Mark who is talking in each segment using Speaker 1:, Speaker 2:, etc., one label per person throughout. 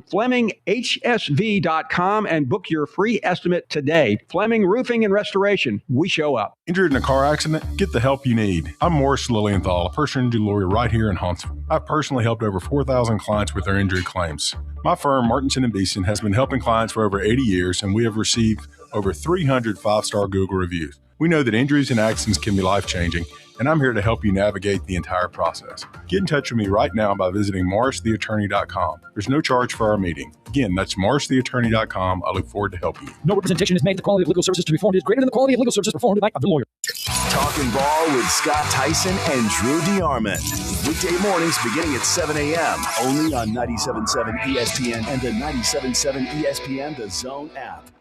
Speaker 1: FlemingHSV.com and book your free estimate today. Fleming Roofing and Restoration. We show up.
Speaker 2: Injured in a car accident? Get the help you need. I'm Morris Lilienthal, a personal injury lawyer right here in Huntsville. I've personally helped over 4,000 clients with their injury claims. My firm, Martinson & Beeson, has been helping clients for over 80 years, and we have received over 300 five-star Google reviews. We know that injuries and accidents can be life-changing, and I'm here to help you navigate the entire process. Get in touch with me right now by visiting morristheattorney.com. There's no charge for our meeting. Again, that's morristheattorney.com. I look forward to helping you.
Speaker 3: No representation is made that the quality of legal services to be performed is greater than the quality of legal services performed by the lawyer.
Speaker 4: Talking ball with Scott Tyson and Drew DeArmond. Weekday mornings beginning at 7 a.m. only on 97.7 ESPN and the 97.7 ESPN The Zone app.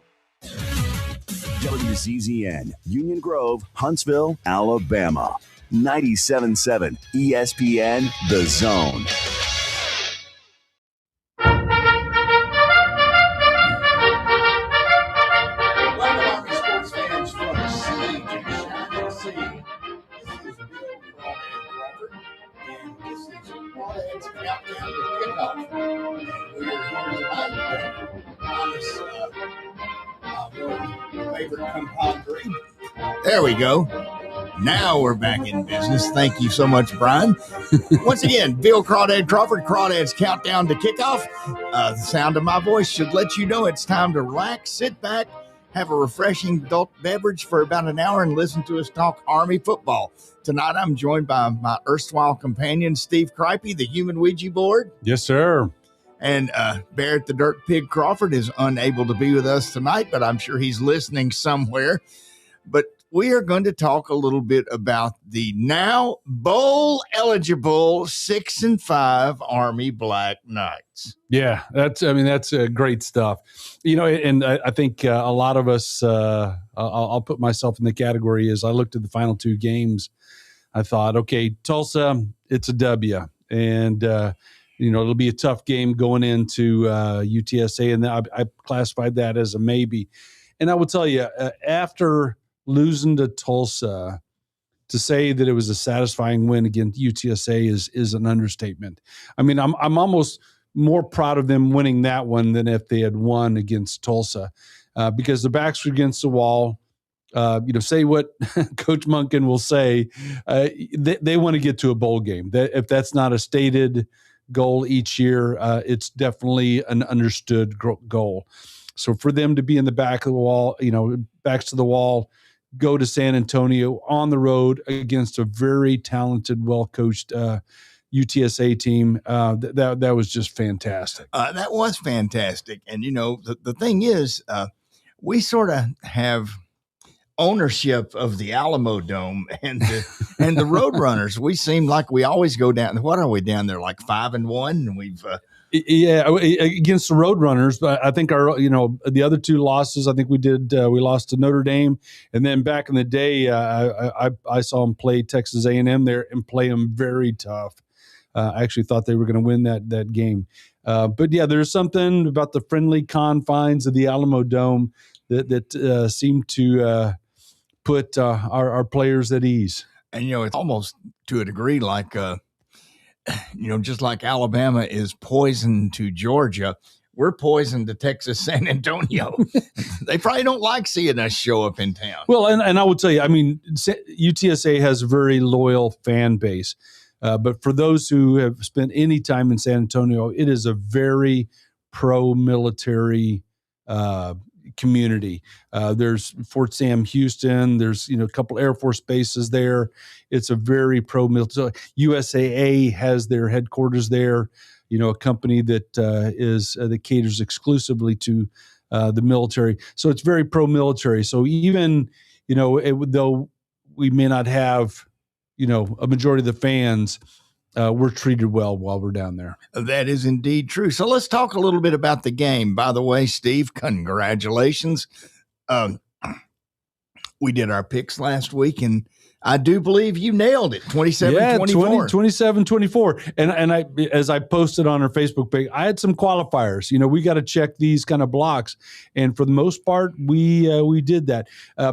Speaker 4: WZZN, Union Grove, Huntsville, Alabama. 97.7 ESPN The Zone.
Speaker 5: Welcome, Army sports fans from the sea to shining sea. This is Bill Crawdad, and this is Crawdads Countdown to Kickoff. We are here tonight on this favorite compadre. There we go. Now we're back in business. Thank you so much, Brian. Once again, Bill Crawdad Crawford, Crawdad's Countdown to Kickoff. The sound of my voice should let you know it's time to relax, sit back, have a refreshing adult beverage for about an hour, and listen to us talk Army football. Tonight, I'm joined by my erstwhile companion, Steve Cripey, the human Ouija board.
Speaker 6: Yes, sir.
Speaker 5: And Barrett the Dirt Pig Crawford is unable to be with us tonight, but I'm sure he's listening somewhere. But we are going to talk a little bit about the now bowl-eligible 6-5 Army Black Knights.
Speaker 6: Yeah, that's great stuff. You know, and I think a lot of us, I'll put myself in the category as I looked at the final two games. I thought, okay, Tulsa, it's a W. And, it'll be a tough game going into UTSA. And I classified that as a maybe. And I will tell you, after losing to Tulsa, to say that it was a satisfying win against UTSA is an understatement. I mean, I'm almost more proud of them winning that one than if they had won against Tulsa, because the backs were against the wall. Say what Coach Monken will say. They want to get to a bowl game. If that's not a stated goal each year, it's definitely an understood goal. So for them to be in the back of the wall, backs to the wall, go to San Antonio on the road against a very talented, well-coached UTSA team, that was just fantastic.
Speaker 5: That was fantastic. And, the thing is, we sort of have ownership of the Alamo Dome and the Roadrunners. We seem like we always go down. What are we down there, like 5-1? And we've
Speaker 6: against the Roadrunners, but I think our the other two losses, I think we lost to Notre Dame, and then back in the day, I saw them play Texas A&M there and play them very tough. I actually thought they were going to win that game, but yeah, there's something about the friendly confines of the Alamo Dome that seemed to put our players at ease.
Speaker 5: And it's almost to a degree like just like Alabama is poison to Georgia, we're poison to Texas San Antonio. They probably don't like seeing us show up in town.
Speaker 6: Well, and I will tell you, I mean, UTSA has a very loyal fan base. But for those who have spent any time in San Antonio, it is a very pro-military community. There's Fort Sam Houston. There's a couple Air Force bases there. It's a very pro-military. USAA has their headquarters there. A company that that caters exclusively to the military. So it's very pro-military. So even though we may not have a majority of the fans, we're treated well while we're down there.
Speaker 5: That is indeed true. So let's talk a little bit about the game. By the way, Steve, congratulations. We did our picks last week, and I do believe you nailed it, 27-24.
Speaker 6: 27-24. And I, as I posted on our Facebook page, I had some qualifiers. We got to check these kind of blocks. And for the most part, we did that.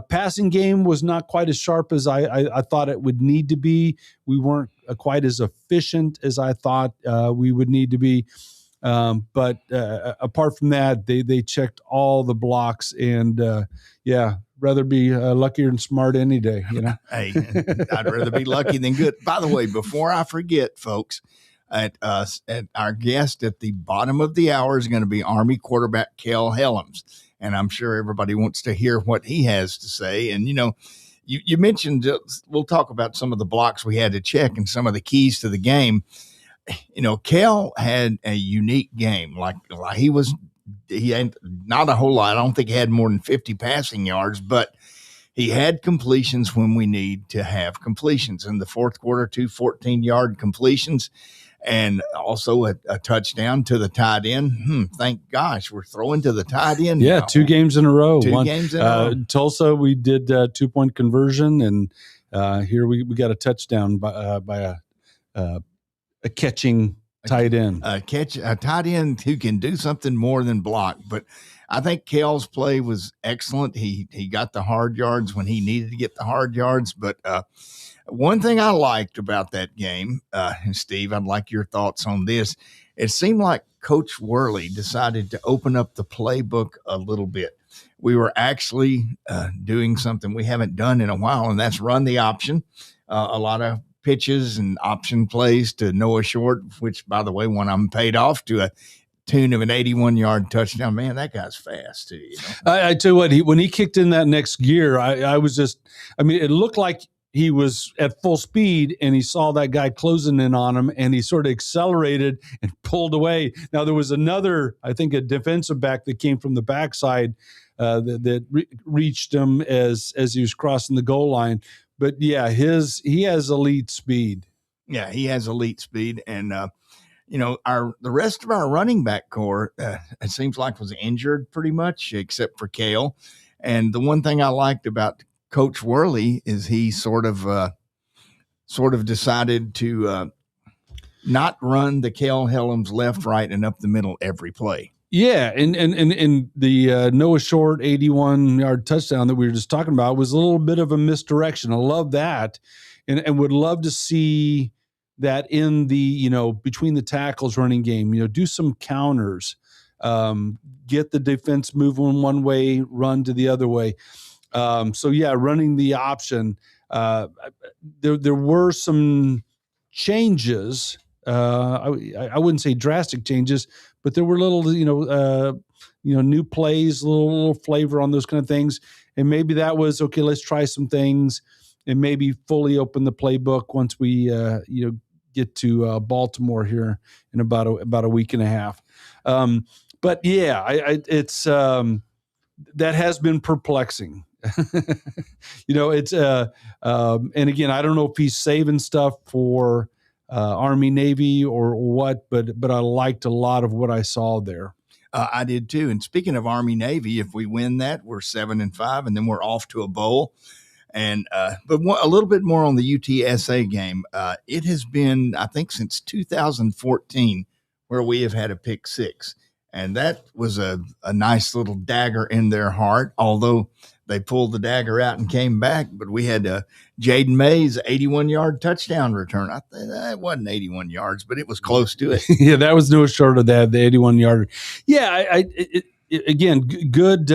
Speaker 6: Passing game was not quite as sharp as I thought it would need to be. We weren't quite as efficient as I thought we would need to be. But apart from that, they checked all the blocks, and rather be luckier and smart any day.
Speaker 5: Hey, I'd rather be lucky than good. By the way, before I forget, folks, at our guest at the bottom of the hour is going to be Army quarterback Kel Helms, and I'm sure everybody wants to hear what he has to say. And you mentioned we'll talk about some of the blocks we had to check and some of the keys to the game. Kel had a unique game. Like he had not a whole lot. I don't think he had more than 50 passing yards, but he had completions when we need to have completions. In the fourth quarter, 2 14-yard completions, and also a touchdown to the tight end. Thank gosh, we're throwing to the tight end.
Speaker 6: Yeah,
Speaker 5: now.
Speaker 6: 2 games in a row.
Speaker 5: Games in a row.
Speaker 6: Tulsa, we did 2-point conversion, and here we got a touchdown by a catching tight end.
Speaker 5: A tight end who can do something more than block. But I think Kel's play was excellent. He got the hard yards when he needed to get the hard yards. But one thing I liked about that game, and Steve, I'd like your thoughts on this. It seemed like Coach Worley decided to open up the playbook a little bit. We were actually doing something we haven't done in a while, and that's run the option. A lot of pitches and option plays to Noah Short, which, by the way, one of them paid off to a tune of an 81-yard touchdown. Man, that guy's fast too.
Speaker 6: I tell you what, when he kicked in that next gear, I was just, it looked like he was at full speed, and he saw that guy closing in on him, and he sort of accelerated and pulled away. Now, there was another, I think, a defensive back that came from the backside that reached him as he was crossing the goal line. But yeah, he has elite speed.
Speaker 5: Yeah, he has elite speed, and the rest of our running back core, it seems like was injured pretty much, except for Cale. And the one thing I liked about Coach Worley is he sort of decided to not run the Kel Helms left, right, and up the middle every play.
Speaker 6: Yeah, and the Noah Short 81-yard touchdown that we were just talking about was a little bit of a misdirection. I love that, and would love to see that in the between the tackles running game. Do some counters, get the defense moving one way, run to the other way. So yeah, running the option. There were some changes. I wouldn't say drastic changes, but there were little, new plays, little flavor on those kind of things. And maybe that was, okay, let's try some things and maybe fully open the playbook once we, get to Baltimore here in about a week and a half. But yeah, it's that has been perplexing. It's and again, I don't know if he's saving stuff for Army, Navy, or what, but I liked a lot of what I saw there.
Speaker 5: I did too. And speaking of Army, Navy, if we win that, we're 7-5, and then we're off to a bowl. And but a little bit more on the UTSA game. It has been, I think, since 2014 where we have had a pick six, and that was a nice little dagger in their heart. Although they pulled the dagger out and came back, but we had Jaden Mays' 81-yard touchdown return. I think it wasn't 81 yards, but it was close to it.
Speaker 6: Yeah, that was no short of that, the 81-yarder. Yeah, again, good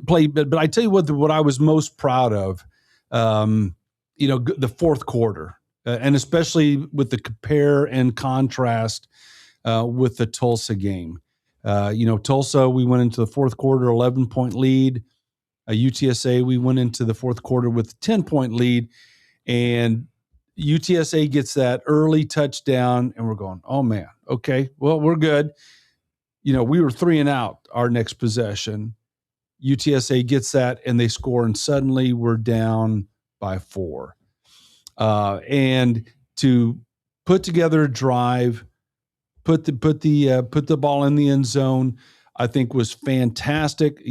Speaker 6: play. But I tell you what I was most proud of, the fourth quarter, and especially with the compare and contrast with the Tulsa game. Tulsa, we went into the fourth quarter 11-point lead. UTSA, we went into the fourth quarter with a 10-point lead, and UTSA gets that early touchdown, and we're going, oh, man, okay, well, we're good. We were 3 and out our next possession. UTSA gets that, and they score, and suddenly we're down by 4. And to put together a drive, put the ball in the end zone, I think was fantastic.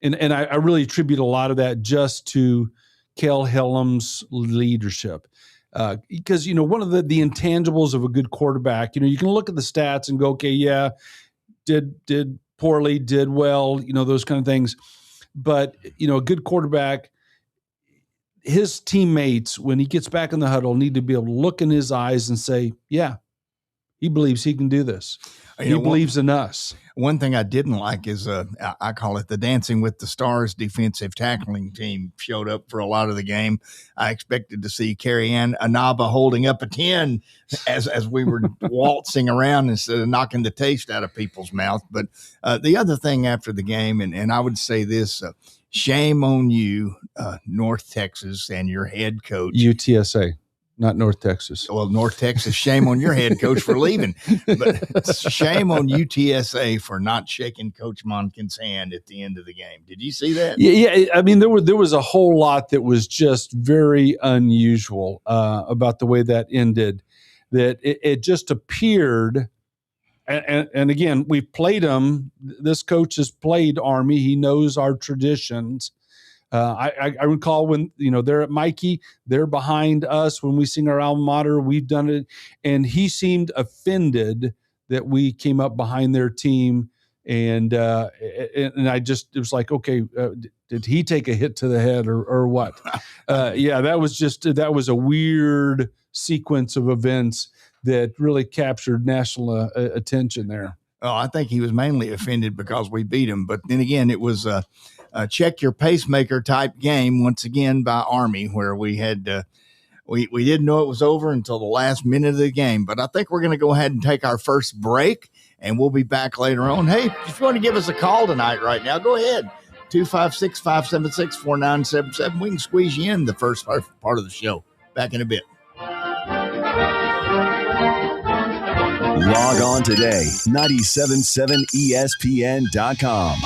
Speaker 6: And I really attribute a lot of that just to Kel Helms' leadership. Because, one of the intangibles of a good quarterback, you can look at the stats and go, okay, yeah, did poorly, did well, those kind of things. But, a good quarterback, his teammates, when he gets back in the huddle, need to be able to look in his eyes and say, yeah, he believes he can do this. He believes in us.
Speaker 5: One thing I didn't like is I call it the Dancing with the Stars defensive tackling team showed up for a lot of the game. I expected to see Carrie Ann Anaba holding up a 10 as we were waltzing around instead of knocking the taste out of people's mouth. But the other thing after the game, and I would say this, shame on you, North Texas, and your head coach.
Speaker 6: UTSA. Not North Texas.
Speaker 5: Well, North Texas, shame on your head coach for leaving. But shame on UTSA for not shaking Coach Monken's hand at the end of the game. Did you see that?
Speaker 6: Yeah. I mean, there was a whole lot that was just very unusual about the way that ended. That it just appeared, and again, we've played him. This coach has played Army. He knows our traditions. I recall when, they're at Mikey, they're behind us when we sing our alma mater. We've done it. And he seemed offended that we came up behind their team. And it was like, okay, did he take a hit to the head or what? That was a weird sequence of events that really captured national attention there.
Speaker 5: Oh, I think he was mainly offended because we beat him. But then again, it was a check your pacemaker type game once again by Army, where we had we didn't know it was over until the last minute of the game. But I think we're going to go ahead and take our first break, and we'll be back later on. Hey, if you want to give us a call tonight right now, go ahead. 256-576-4977. We can squeeze you in the first part of the show. Back in a bit.
Speaker 4: Log on today, 977ESPN.com.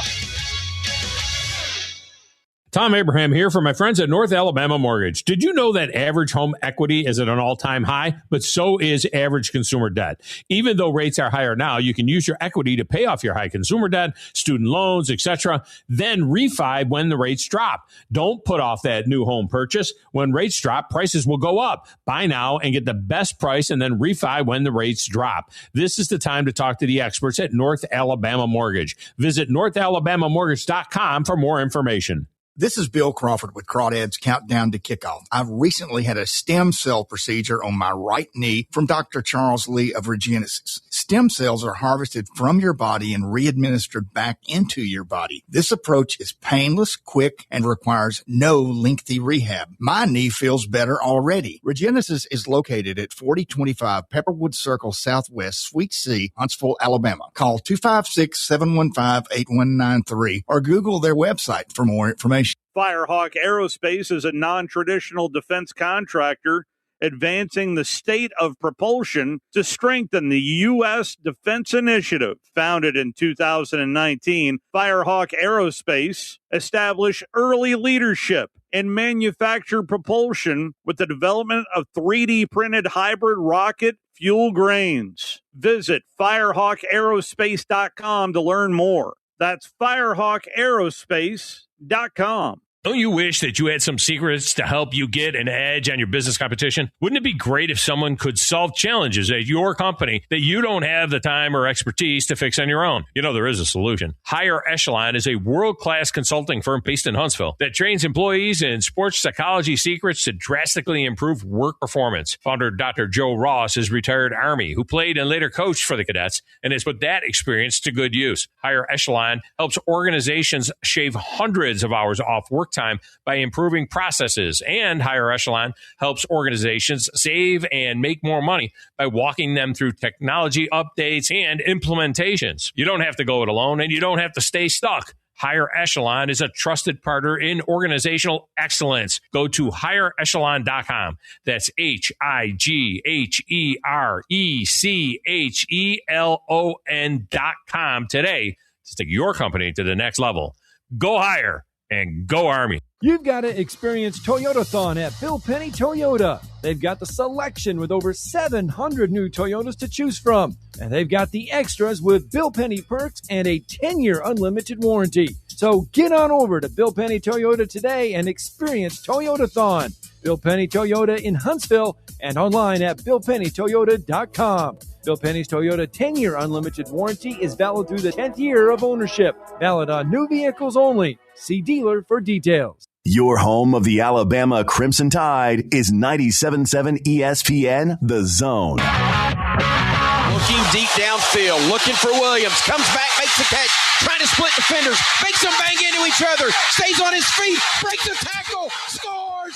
Speaker 7: Tom Abraham here for my friends at North Alabama Mortgage. Did you know that average home equity is at an all-time high? But so is average consumer debt. Even though rates are higher now, you can use your equity to pay off your high consumer debt, student loans, etc., then refi when the rates drop. Don't put off that new home purchase. When rates drop, prices will go up. Buy now and get the best price and then refi when the rates drop. This is the time to talk to the experts at North Alabama Mortgage. Visit NorthAlabamaMortgage.com for more information.
Speaker 5: This is Bill Crawford with Crawdads Countdown to Kickoff. I've recently had a stem cell procedure on my right knee from Dr. Charles Lee of Regenesis. Stem cells are harvested from your body and re-administered back into your body. This approach is painless, quick, and requires no lengthy rehab. My knee feels better already. Regenesis is located at 4025 Pepperwood Circle Southwest, Suite C, Huntsville, Alabama. Call 256-715-8193 or Google their website for more information.
Speaker 8: Firehawk Aerospace is a non-traditional defense contractor advancing the state of propulsion to strengthen the U.S. Defense Initiative. Founded in 2019, Firehawk Aerospace established early leadership in manufactured propulsion with the development of 3D printed hybrid rocket fuel grains. Visit firehawkaerospace.com to learn more. That's firehawkaerospace.com.
Speaker 7: Don't you wish that you had some secrets to help you get an edge on your business competition? Wouldn't it be great if someone could solve challenges at your company that you don't have the time or expertise to fix on your own? You know, there is a solution. Higher Echelon is a world-class consulting firm based in Huntsville that trains employees in sports psychology secrets to drastically improve work performance. Founder Dr. Joe Ross is retired Army who played and later coached for the cadets and has put that experience to good use. Higher Echelon helps organizations shave hundreds of hours off work time by improving processes, and Higher Echelon helps organizations save and make more money by walking them through technology updates and implementations. You don't have to go it alone, and you don't have to stay stuck. Higher Echelon is a trusted partner in organizational excellence. Go to higherechelon.com. That's HIGHERECHELON.com today to take your company to the next level. Go higher and go Army.
Speaker 3: You've got to experience Toyotathon at Bill Penny Toyota. They've got the selection with over 700 new Toyotas to choose from. And they've got the extras with Bill Penny perks and a 10-year unlimited warranty. So get on over to Bill Penny Toyota today and experience Toyotathon. Bill Penny Toyota in Huntsville and online at BillPennyToyota.com. Bill Penny's Toyota 10-year unlimited warranty is valid through the 10th year of ownership. Valid on new vehicles only. See dealer for details.
Speaker 4: Your home of the Alabama Crimson Tide is 97.7 ESPN The Zone.
Speaker 7: Well,
Speaker 9: looking deep downfield, looking for Williams. Comes back, makes the catch, trying to split defenders, makes them bang into each other, stays on his feet, breaks a tackle, scores!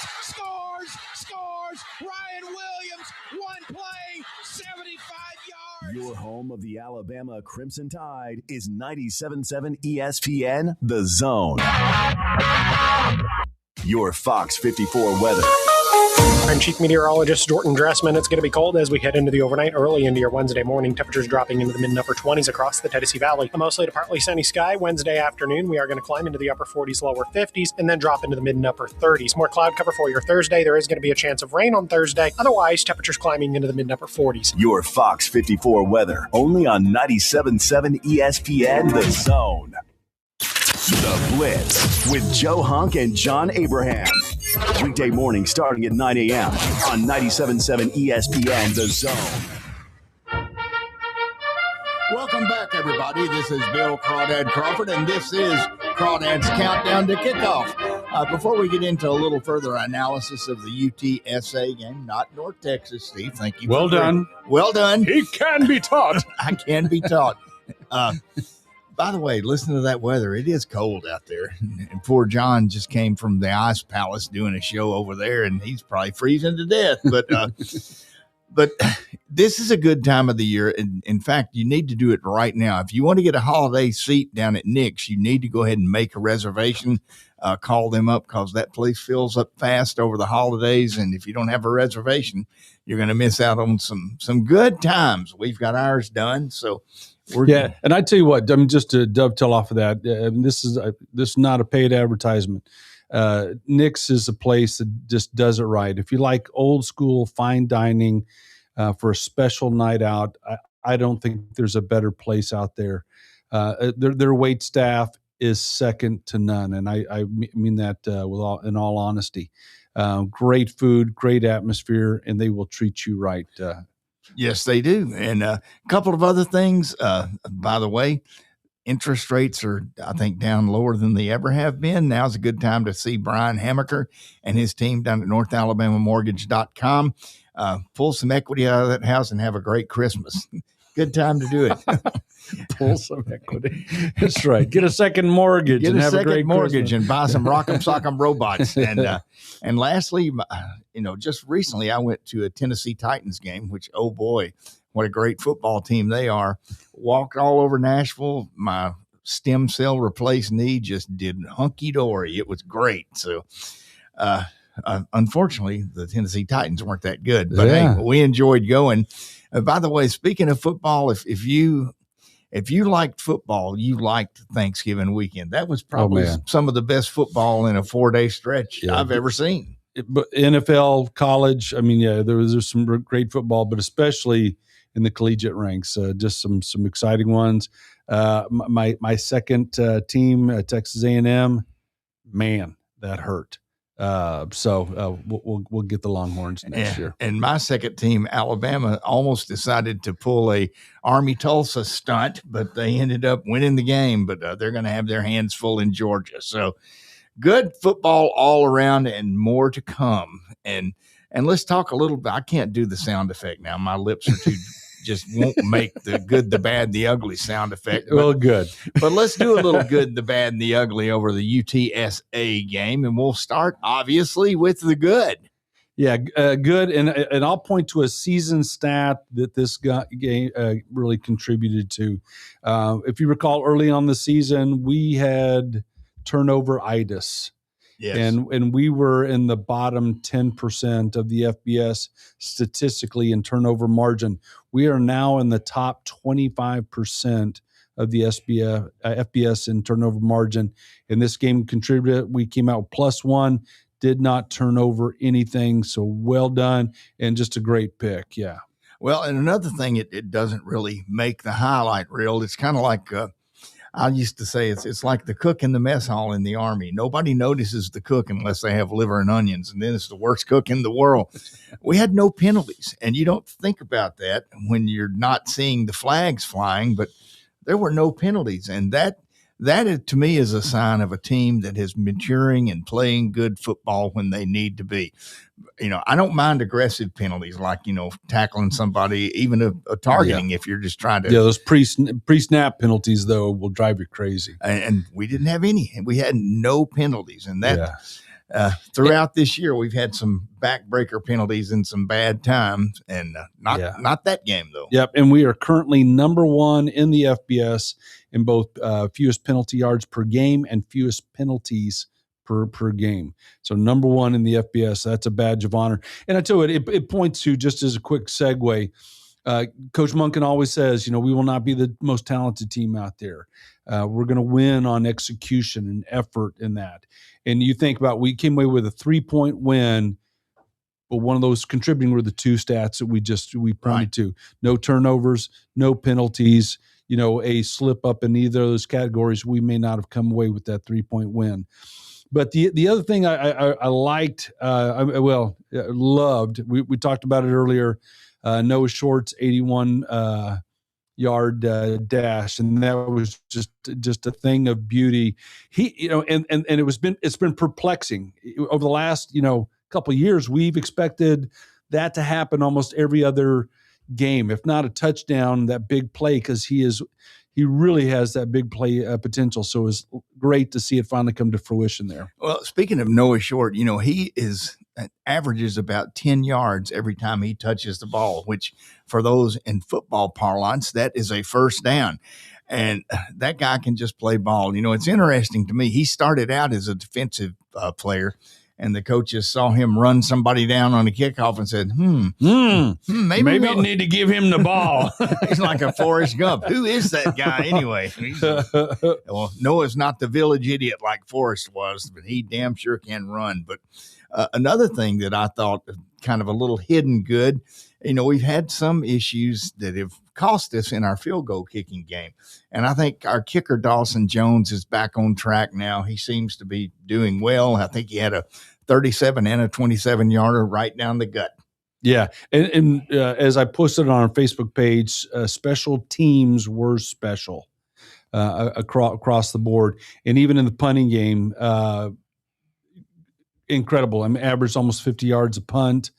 Speaker 9: Ryan Williams, one play, 75 yards.
Speaker 4: Your home of the Alabama Crimson Tide is 97.7 ESPN, The Zone. Your Fox 54 weather.
Speaker 10: I'm Chief Meteorologist Jordan Dressman. It's going to be cold as we head into the overnight, early into your Wednesday morning. Temperatures dropping into the mid and upper 20s across the Tennessee Valley. A mostly to partly sunny sky. Wednesday afternoon, we are going to climb into the upper 40s, lower 50s, and then drop into the mid and upper 30s. More cloud cover for your Thursday. There is going to be a chance of rain on Thursday. Otherwise, temperatures climbing into the mid and upper 40s.
Speaker 4: Your Fox 54 weather, only on 97.7 ESPN, The Zone. The Blitz with Joe Hunk and John Abraham. Weekday morning starting at 9 a.m. on 97.7 ESPN, The Zone.
Speaker 5: Welcome back, everybody. This is Bill Crawdad Crawford, and this is Crawdad's Countdown to Kickoff. Before we get into a little further analysis of the UTSA game, not North Texas, Steve, thank you.
Speaker 6: Well done.
Speaker 5: Well done.
Speaker 6: He can be taught.
Speaker 5: I can be taught. By the way, listen to that weather. It is cold out there. And poor John just came from the Ice Palace doing a show over there, and he's probably freezing to death. But this is a good time of the year. And in fact, you need to do it right now. If you want to get a holiday seat down at Nick's, you need to go ahead and make a reservation. Call them up because that place fills up fast over the holidays. And if you don't have a reservation, you're going to miss out on some good times. We've got ours done. So and I tell you what, I mean, just to dovetail off of that, this is not a paid advertisement. Nick's is a place that just does it right. If you like old school fine dining for a special night out, I don't think there's a better place out there. Their wait staff is second to none, and I mean that in all honesty. Great food, great atmosphere, and they will treat you right. Yes, they do. And a couple of other things, by the way, interest rates are, I think, down lower than they ever have been. Now's a good time to see Brian Hammaker and his team down at NorthAlabamaMortgage.com. Pull some equity out of that house and have a great Christmas. Good time to do it.
Speaker 6: Pull some equity. That's right. Get a second mortgage.
Speaker 5: Get
Speaker 6: and
Speaker 5: a
Speaker 6: have
Speaker 5: second
Speaker 6: a great
Speaker 5: mortgage
Speaker 6: Christmas.
Speaker 5: and buy some Rock'em Sock'em robots. And lastly, just recently I went to a Tennessee Titans game, which, oh boy, what a great football team they are. Walked all over Nashville. My stem cell replaced knee just did hunky-dory. It was great. So, unfortunately, the Tennessee Titans weren't that good. But hey, we enjoyed going. By the way, speaking of football, if you liked football, you liked Thanksgiving weekend. That was probably some of the best football in a 4-day stretch I've ever seen.
Speaker 6: But NFL, college, I mean, there's some great football, but especially in the collegiate ranks, just some exciting ones. My second team, Texas A&M, man, that hurt. So we'll get the Longhorns next year.
Speaker 5: And my second team, Alabama, almost decided to pull a Army Tulsa stunt, but they ended up winning the game. But they're going to have their hands full in Georgia. So good football all around, and more to come. And let's talk a little bit. I can't do the sound effect now. My lips are too. Just won't make the good, the bad, the ugly sound effect.
Speaker 6: Well, good.
Speaker 5: But let's do a little good, the bad, and the ugly over the UTSA game. And we'll start, obviously, with the good.
Speaker 6: Yeah, good. And I'll point to a season stat that this game really contributed to. If you recall, early on the season, we had turnover-itis.
Speaker 5: Yes.
Speaker 6: And we were in the bottom 10% of the FBS statistically in turnover margin. We are now in the top 25% of the FBS in turnover margin. And this game contributed. We came out +1, did not turn over anything. So well done, and just a great pick. Yeah.
Speaker 5: Well, and another thing, it doesn't really make the highlight reel. It's kind of like I used to say it's like the cook in the mess hall in the Army. Nobody notices the cook unless they have liver and onions, and then it's the worst cook in the world. We had no penalties, and you don't think about that when you're not seeing the flags flying, but there were no penalties, and that that to me is a sign of a team that is maturing and playing good football when they need to be. I don't mind aggressive penalties like, tackling somebody, even a targeting if you're just trying to.
Speaker 6: Yeah, those pre-snap penalties, though, will drive you crazy.
Speaker 5: And we didn't have any. We had no penalties. And that throughout this year, we've had some backbreaker penalties and some bad times, and not that game, though.
Speaker 6: Yep, and we are currently number 1 in the FBS in both fewest penalty yards per game and fewest penalties per game. So number 1 in the FBS, that's a badge of honor. And I tell you what, it points to, just as a quick segue, Coach Monken always says, we will not be the most talented team out there. We're going to win on execution and effort in that. And you think about, we came away with a 3-point win, but one of those contributing were the 2 stats that we pointed to. No turnovers, no penalties, a slip up in either of those categories. We may not have come away with that 3-point win. But the other thing I liked, loved, we talked about it earlier, Noah Short's 81 yard dash, and that was just a thing of beauty. He, and it's been perplexing over the last couple of years. We've expected that to happen almost every other game, if not a touchdown, that big play, because he really has that big play potential. So it's great to see it finally come to fruition there.
Speaker 5: Well, speaking of Noah Short, he averages about 10 yards every time he touches the ball, which for those in football parlance, that is a first down. And that guy can just play ball. It's interesting to me. He started out as a defensive player, and the coaches saw him run somebody down on a kickoff and said, maybe
Speaker 6: we need to give him the ball.
Speaker 5: He's like a Forrest Gump. Who is that guy anyway? Well, Noah's not the village idiot like Forrest was, but he damn sure can run. But another thing that I thought kind of a little hidden good, we've had some issues that have cost us in our field goal kicking game. And I think our kicker, Dawson Jones, is back on track now. He seems to be doing well. I think he had a 37 and a 27 yarder right down the gut.
Speaker 6: Yeah. And as I posted on our Facebook page, special teams were special across the board. And even in the punting game, incredible. I mean, averaged almost 50 yards a punt,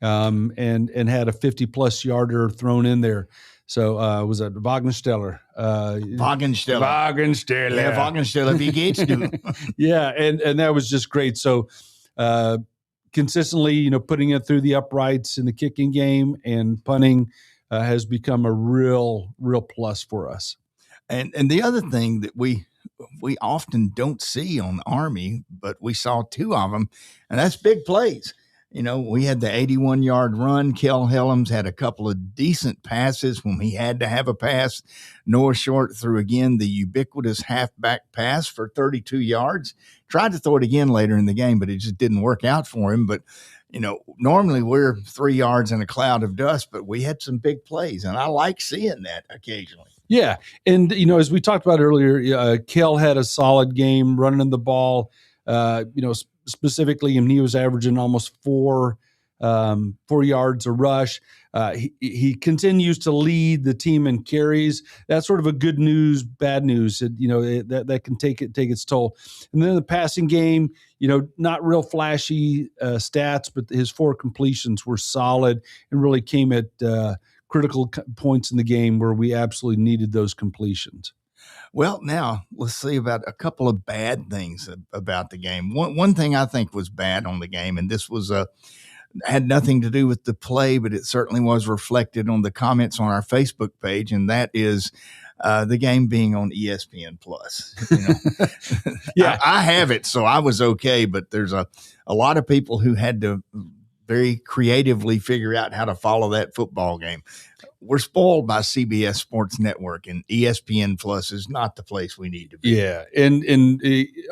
Speaker 6: and had a 50-plus yarder thrown in there. So was that Wagensteller?
Speaker 5: Wagensteller. Yeah, Wagensteller, wie geht's du?
Speaker 6: Yeah, and that was just great. So consistently, putting it through the uprights in the kicking game and punting has become a real plus for us.
Speaker 5: And the other thing that we often don't see on the Army, but we saw 2 of them, and that's big plays. We had the 81-yard run. Kel Helms had a couple of decent passes when he had to have a pass. Noah Short threw again the ubiquitous halfback pass for 32 yards. Tried to throw it again later in the game, but it just didn't work out for him. But, normally we're 3 yards in a cloud of dust, but we had some big plays, and I like seeing that occasionally.
Speaker 6: Yeah, and, as we talked about earlier, Kel had a solid game running the ball, specifically, and he was averaging almost 4 yards a rush. He continues to lead the team in carries. That's sort of a good news, bad news. That can take its toll. And then the passing game, not real flashy stats, but his 4 completions were solid and really came at critical points in the game where we absolutely needed those completions.
Speaker 5: Well, now let's see about a couple of bad things about the game. One thing I think was bad on the game, and this was had nothing to do with the play, but it certainly was reflected on the comments on our Facebook page, and that is the game being on ESPN Plus.
Speaker 6: Yeah,
Speaker 5: I have it, so I was okay, but there's a lot of people who had to very creatively figure out how to follow that football game. We're spoiled by CBS Sports Network, and ESPN Plus is not the place we need to be.
Speaker 6: Yeah, and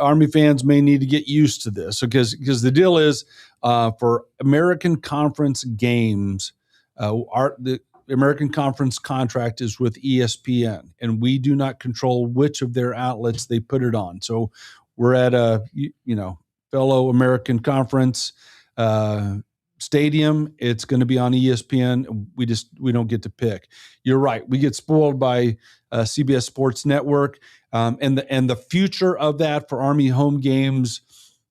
Speaker 6: Army fans may need to get used to this because the deal is for American Conference games, the American Conference contract is with ESPN, and we do not control which of their outlets they put it on. So we're at a fellow American Conference stadium. It's going to be on ESPN. We don't get to pick. You're right. We get spoiled by CBS Sports Network, and the future of that for Army home games.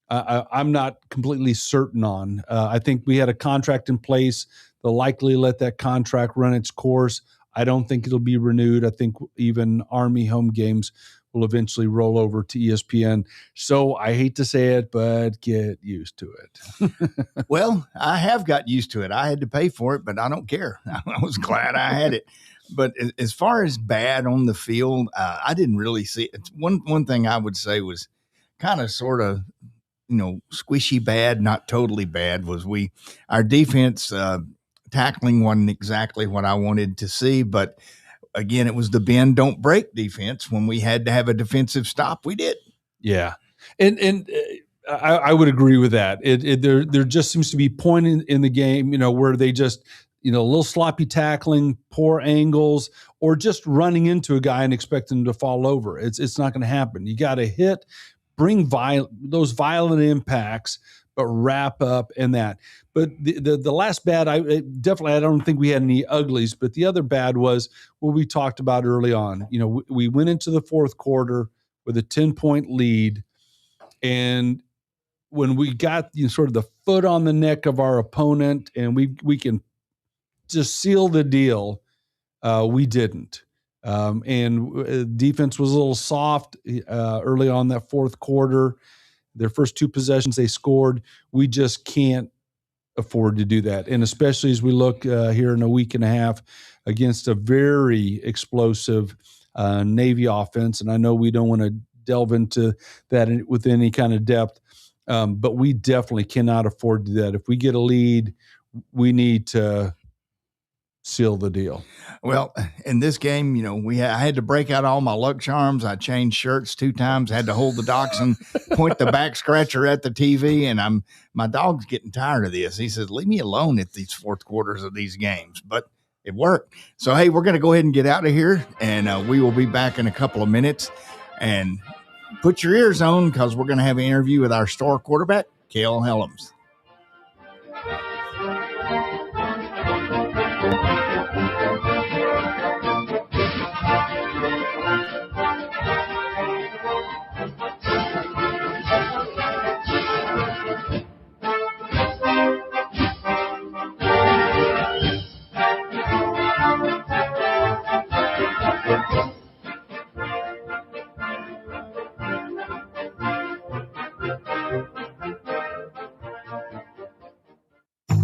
Speaker 6: I'm not completely certain on. I think we had a contract in place. They'll likely let that contract run its course. I don't think it'll be renewed. I think even Army home games will eventually roll over to ESPN. So I hate to say it, but get used to it.
Speaker 5: Well, I have got used to it. I had to pay for it, but I don't care. I was glad I had it. But as far as bad on the field, I didn't really see it. One thing I would say was kind of sort of, squishy bad, not totally bad, was our defense tackling wasn't exactly what I wanted to see. But again, it was the bend, don't break defense. When we had to have a defensive stop, we did.
Speaker 6: Yeah. And I would agree with that. There just seems to be point in the game, where they just, a little sloppy tackling, poor angles, or just running into a guy and expecting him to fall over. It's not going to happen. You got to hit, bring those violent impacts, but wrap up in that. But the last bad, I don't think we had any uglies, but the other bad was what we talked about early on. We went into the fourth quarter with a 10-point lead, and when we got sort of the foot on the neck of our opponent and we can just seal the deal, we didn't. And defense was a little soft early on that fourth quarter. Their first two possessions they scored. We just can't afford to do that. And especially as we look here in a week and a half against a very explosive Navy offense. And I know we don't want to delve into that with any kind of depth, but we definitely cannot afford to do that. If we get a lead, we need to seal the deal.
Speaker 5: Well, in this game, I had to break out all my luck charms. I changed shirts 2 times, had to hold the dachshund, point the back scratcher at the TV, and my dog's getting tired of this. He says, leave me alone at these fourth quarters of these games. But it worked. So, hey, we're going to go ahead and get out of here, and we will be back in a couple of minutes. And put your ears on, because we're going to have an interview with our star quarterback, Cale Helms.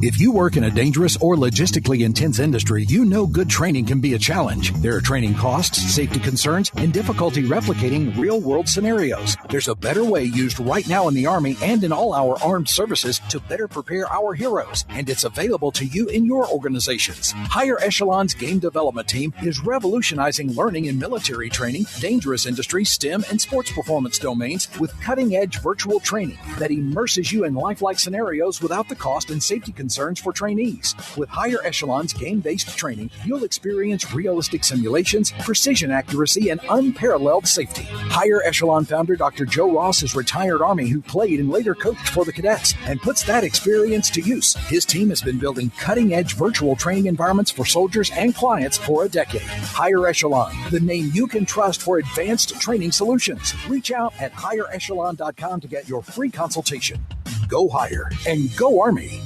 Speaker 11: If you work in a dangerous or logistically intense industry, you know good training can be a challenge. There are training costs, safety concerns, and difficulty replicating real-world scenarios. There's a better way used right now in the Army and in all our armed services to better prepare our heroes, and it's available to you in your organizations. Higher Echelon's Game Development Team is revolutionizing learning in military training, dangerous industry, STEM, and sports performance domains with cutting-edge virtual training that immerses you in lifelike scenarios without the cost and safety concerns for trainees. With Higher Echelon's game-based training, you'll experience realistic simulations, precision accuracy, and unparalleled safety. Higher Echelon founder Dr. Joe Ross is retired Army who played and later coached for the cadets and puts that experience to use. His team has been building cutting-edge virtual training environments for soldiers and clients for a decade. Higher Echelon, the name you can trust for advanced training solutions. Reach out at higherechelon.com to get your free consultation. Go higher and go Army.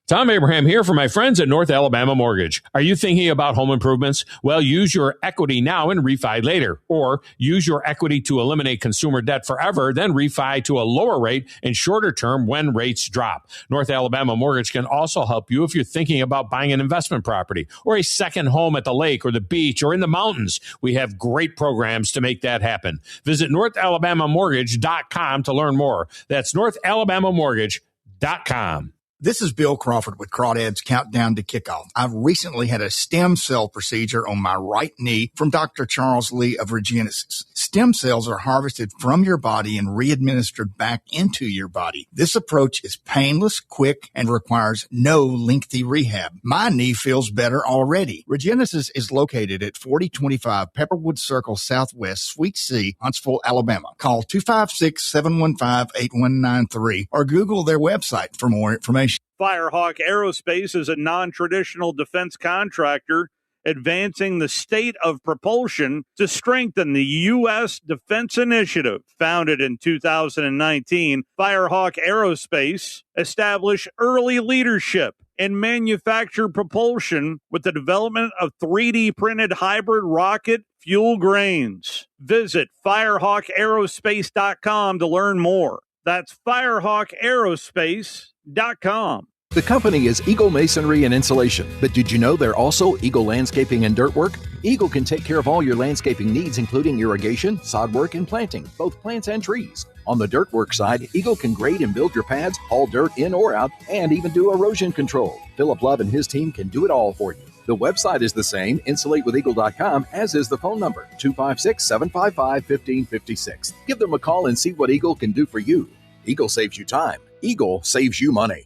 Speaker 7: Tom Abraham here for my friends at North Alabama Mortgage. Are you thinking about home improvements? Well, use your equity now and refi later. Or use your equity to eliminate consumer debt forever, then refi to a lower rate and shorter term when rates drop. North Alabama Mortgage can also help you if you're thinking about buying an investment property or a second home at the lake or the beach or in the mountains. We have great programs to make that happen. Visit NorthAlabamaMortgage.com to learn more. That's NorthAlabamaMortgage.com.
Speaker 5: This is Bill Crawford with Crawdads Countdown to Kickoff. I've recently had a stem cell procedure on my right knee from Dr. Charles Lee of Regenesis. Stem cells are harvested from your body and re-administered back into your body. This approach is painless, quick, and requires no lengthy rehab. My knee feels better already. Regenesis is located at 4025 Pepperwood Circle Southwest, Suite C, Huntsville, Alabama. Call 256-715-8193 or Google their website for more information.
Speaker 8: Firehawk Aerospace is a non-traditional defense contractor advancing the state of propulsion to strengthen the U.S. Defense Initiative. Founded in 2019, Firehawk Aerospace established early leadership in manufactured propulsion with the development of 3D printed hybrid rocket fuel grains. Visit firehawkaerospace.com to learn more. That's firehawkaerospace.com.
Speaker 11: The company is Eagle Masonry and Insulation, but did you know they're also Eagle Landscaping and Dirt Work? Eagle can take care of all your landscaping needs, including irrigation, sod work, and planting, both plants and trees. On the dirt work side, Eagle can grade and build your pads, haul dirt in or out, and even do erosion control. Philip Love and his team can do it all for you. The website is the same, insulatewitheagle.com, as is the phone number, 256-755-1556. Give them a call and see what Eagle can do for you. Eagle saves you time. Eagle saves you money.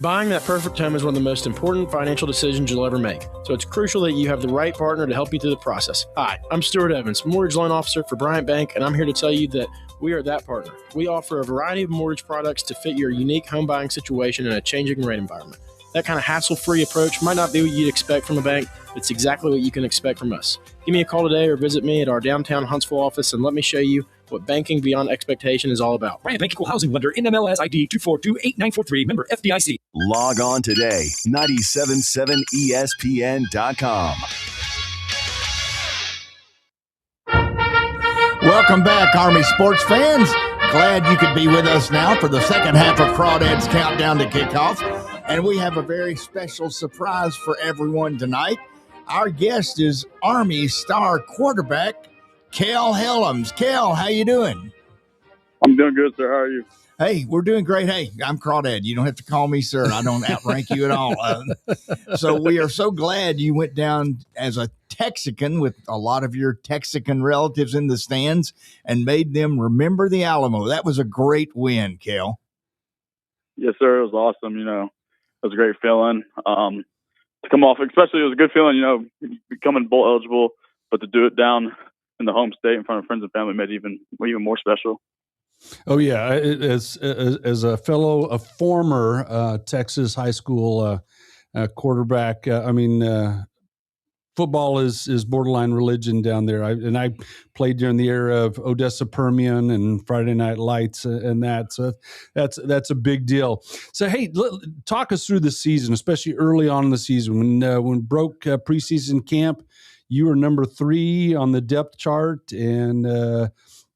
Speaker 12: Buying that perfect home is one of the most important financial decisions you'll ever make, so it's crucial that you have the right partner to help you through the process. Hi, I'm Stuart Evans, Mortgage Loan Officer for Bryant Bank, and I'm here to tell you that we are that partner. We offer a variety of mortgage products to fit your unique home buying situation in a changing rate environment. That kind of hassle-free approach might not be what you'd expect from a bank, but it's exactly what you can expect from us. Give me a call today or visit me at our downtown Huntsville office and let me show you what banking beyond expectation is all about.
Speaker 3: Bryant Bank Equal Housing Lender, NMLS ID 2428943, member FDIC.
Speaker 4: Log on today, 977ESPN.com.
Speaker 5: Welcome back, Army sports fans. Glad you could be with us now for the second half of Crawdads Countdown to Kickoff. And we have a very special surprise for everyone tonight. Our guest is Army star quarterback Kel Helms. Kel, how you doing?
Speaker 13: I'm doing good, sir. How are you?
Speaker 5: Hey, we're doing great. Hey, I'm Crawdad. You don't have to call me sir. I don't outrank you at all. So we are so glad you went down as a Texican with a lot of your Texican relatives in the stands and made them remember the Alamo. That was a great win, Kel.
Speaker 13: Yes, sir. It was awesome. You know, it was a great feeling to come off. Especially, it was a good feeling, you know, becoming bowl eligible, but to do it down in the home state in front of friends and family made it even more special.
Speaker 6: Oh yeah, as a former Texas high school quarterback, football is borderline religion down there. I played during the era of Odessa Permian and Friday Night Lights and that. So that's a big deal. So hey, talk us through the season, especially early on in the season when broke preseason camp. You were number 3 on the depth chart, and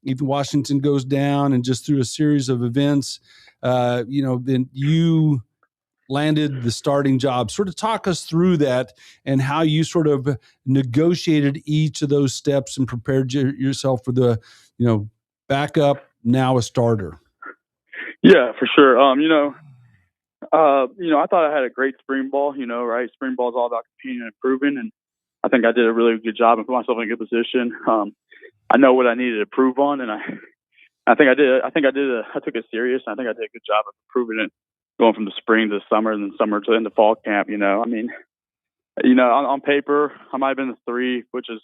Speaker 6: even Washington goes down, and just through a series of events, then you landed the starting job. Sort of talk us through that and how you sort of negotiated each of those steps and prepared yourself for the, backup, now a starter.
Speaker 13: Yeah, for sure. I thought I had a great spring ball, right? Spring ball is all about competing and improving, and I think I did a really good job and put myself in a good position. I know what I needed to improve on, and I think I did. I took it serious. And I think I did a good job of improving it, going from the spring to the summer, and then summer to into fall camp. On paper, I might have been the 3, which is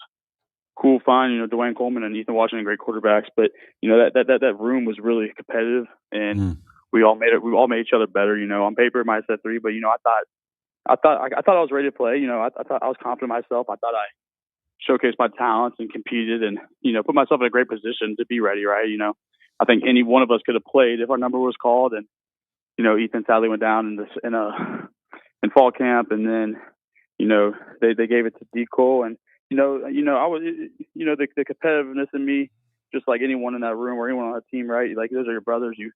Speaker 13: cool, fine. Dwayne Coleman and Ethan Washington, great quarterbacks, but that room was really competitive, and we all made each other better. On paper, I might have said 3, but I thought I was ready to play. I thought I was confident in myself. I thought I showcased my talents and competed and, put myself in a great position to be ready, right? I think any one of us could have played if our number was called. And, Ethan sadly went down in fall camp, and then, they gave it to D. Cole. And, I was, the competitiveness in me, just like anyone in that room or anyone on that team, right? Like, those are your brothers. You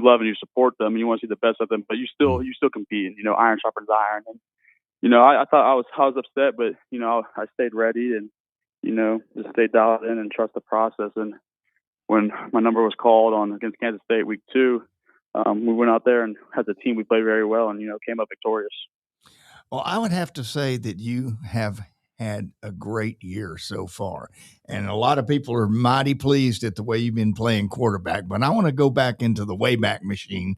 Speaker 13: love and you support them, and you want to see the best of them, but you still compete. Iron sharpens iron. And I thought I was upset, but I stayed ready and just stayed dialed in and trust the process. And when my number was called against Kansas State week 2, we went out there and as a team we played very well and came up victorious.
Speaker 5: Well, I would have to say that you have had a great year so far. And a lot of people are mighty pleased at the way you've been playing quarterback. But I want to go back into the Wayback Machine.